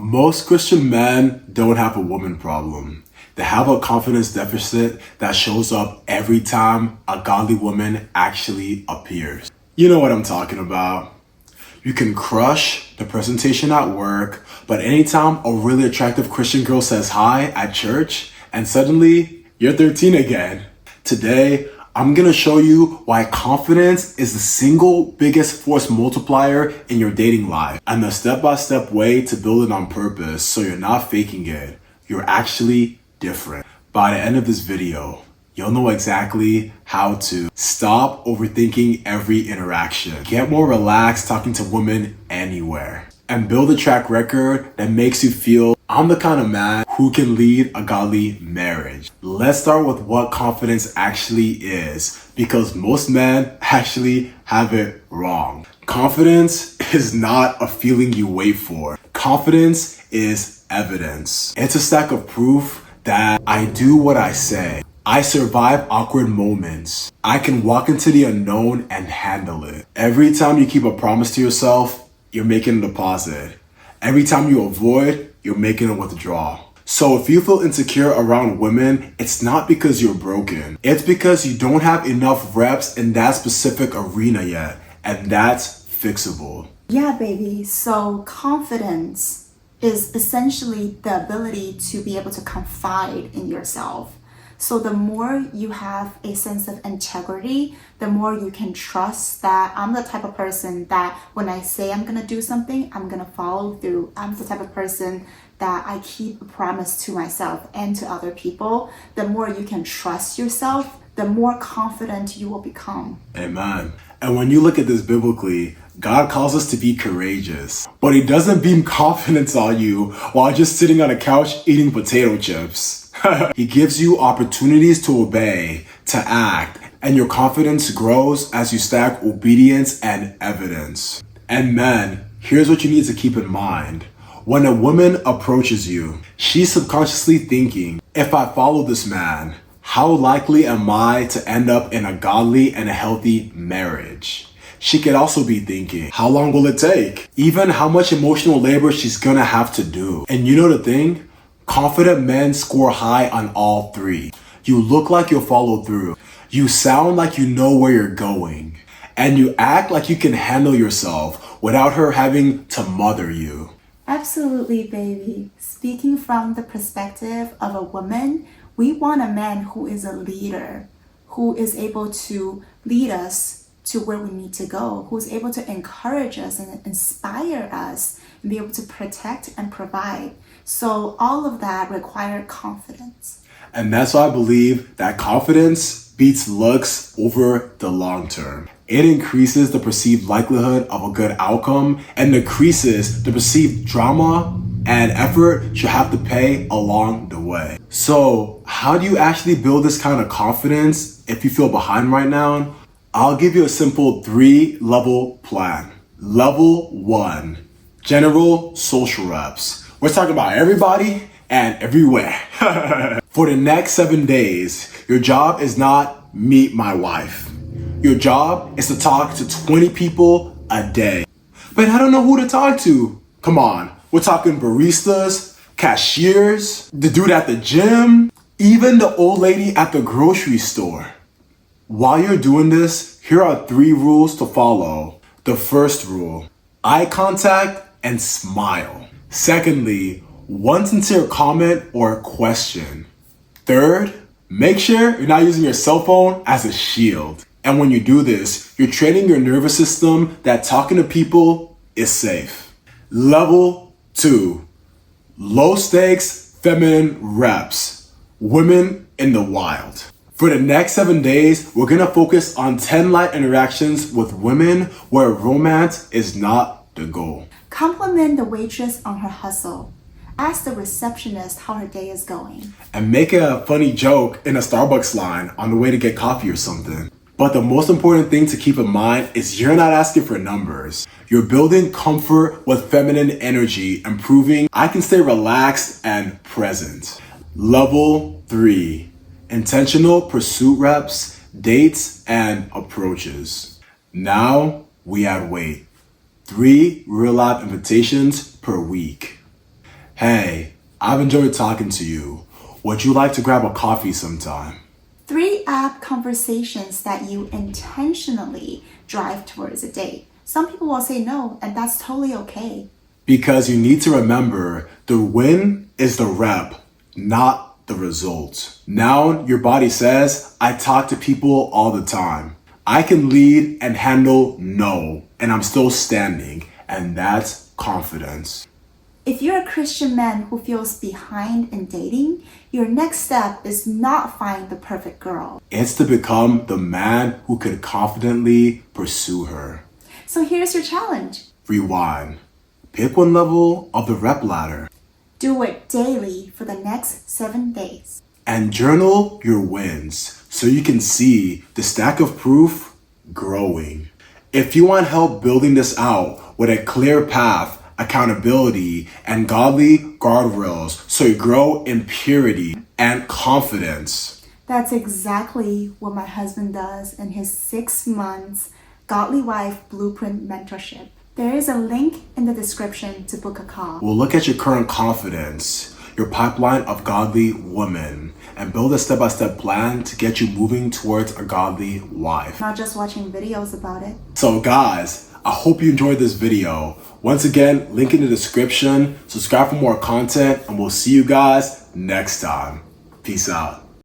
Most Christian men don't have a woman problem. They have a confidence deficit that shows up every time a godly woman actually appears. You know what I'm talking about. You can crush the presentation at work, but anytime a really attractive Christian girl says hi at church, and suddenly you're 13 again. Today, I'm gonna show you why confidence is the single biggest force multiplier in your dating life, and the step-by-step way to build it on purpose so you're not faking it. You're actually different. By the end of this video, you'll know exactly how to stop overthinking every interaction, get more relaxed talking to women anywhere, and build a track record that makes you feel I'm the kind of man who can lead a godly marriage. Let's start with what confidence actually is, because most men actually have it wrong. Confidence is not a feeling you wait for. Confidence is evidence. It's a stack of proof that I do what I say. I survive awkward moments. I can walk into the unknown and handle it. Every time you keep a promise to yourself, you're making a deposit. Every time you avoid, you're making a withdrawal. So if you feel insecure around women, it's not because you're broken. It's because you don't have enough reps in that specific arena yet, and that's fixable. Yeah, baby. So confidence is essentially the ability to be able to confide in yourself. So the more you have a sense of integrity, the more you can trust that I'm the type of person that when I say I'm gonna do something, I'm gonna follow through. I'm the type of person that I keep a promise to myself and to other people. The more you can trust yourself, the more confident you will become. Amen. And when you look at this biblically, God calls us to be courageous, but He doesn't beam confidence on you while just sitting on a couch eating potato chips. He gives you opportunities to obey, to act, and your confidence grows as you stack obedience and evidence. And men, here's what you need to keep in mind. When a woman approaches you, she's subconsciously thinking, if I follow this man, how likely am I to end up in a godly and a healthy marriage? She could also be thinking, how long will it take? Even how much emotional labor she's gonna have to do. And you know the thing? Confident men score high on all three. You look like you'll follow through. You sound like you know where you're going. And you act like you can handle yourself without her having to mother you. Absolutely, baby. Speaking from the perspective of a woman, we want a man who is a leader, who is able to lead us to where we need to go, who's able to encourage us and inspire us and be able to protect and provide. So all of that required confidence. And that's why I believe that confidence beats looks over the long term. It increases the perceived likelihood of a good outcome and decreases the perceived drama and effort you have to pay along the way. So how do you actually build this kind of confidence if you feel behind right now? I'll give you a simple 3-level plan. Level 1, general social reps. We're talking about everybody and everywhere. For the next 7 days, your job is not meet my wife. Your job is to talk to 20 people a day. But I don't know who to talk to. Come on, we're talking baristas, cashiers, the dude at the gym, even the old lady at the grocery store. While you're doing this, here are 3 rules to follow. The first rule, eye contact and smile. Secondly, one sincere comment or question. Third, make sure you're not using your cell phone as a shield. And when you do this, you're training your nervous system that talking to people is safe. Level 2, low stakes feminine reps. Women in the wild. For the next 7 days, we're gonna focus on 10 light interactions with women where romance is not the goal. Compliment the waitress on her hustle. Ask the receptionist how her day is going. And make a funny joke in a Starbucks line on the way to get coffee or something. But the most important thing to keep in mind is you're not asking for numbers. You're building comfort with feminine energy and proving I can stay relaxed and present. Level 3. Intentional pursuit reps, dates, and approaches. Now we add weight. 3 real life invitations per week. Hey, I've enjoyed talking to you. Would you like to grab a coffee sometime? 3 app conversations that you intentionally drive towards a date. Some people will say no, and that's totally okay. Because you need to remember, the win is the rep, not the result. Now your body says, I talk to people all the time. I can lead and handle no, and I'm still standing, and that's confidence. If you're a Christian man who feels behind in dating, your next step is not find the perfect girl. It's to become the man who can confidently pursue her. So here's your challenge. Rewind. Pick one level of the rep ladder. Do it daily for the next 7 days. And journal your wins so you can see the stack of proof growing. If you want help building this out with a clear path, accountability, and godly guardrails so you grow in purity and confidence. That's exactly what my husband does in his 6 months Godly Wife Blueprint Mentorship. There is a link in the description to book a call. We'll look at your current confidence, your pipeline of godly women, and build a step-by-step plan to get you moving towards a godly wife. Not just watching videos about it. So guys, I hope you enjoyed this video. Once again, link in the description. Subscribe for more content, and we'll see you guys next time. Peace out.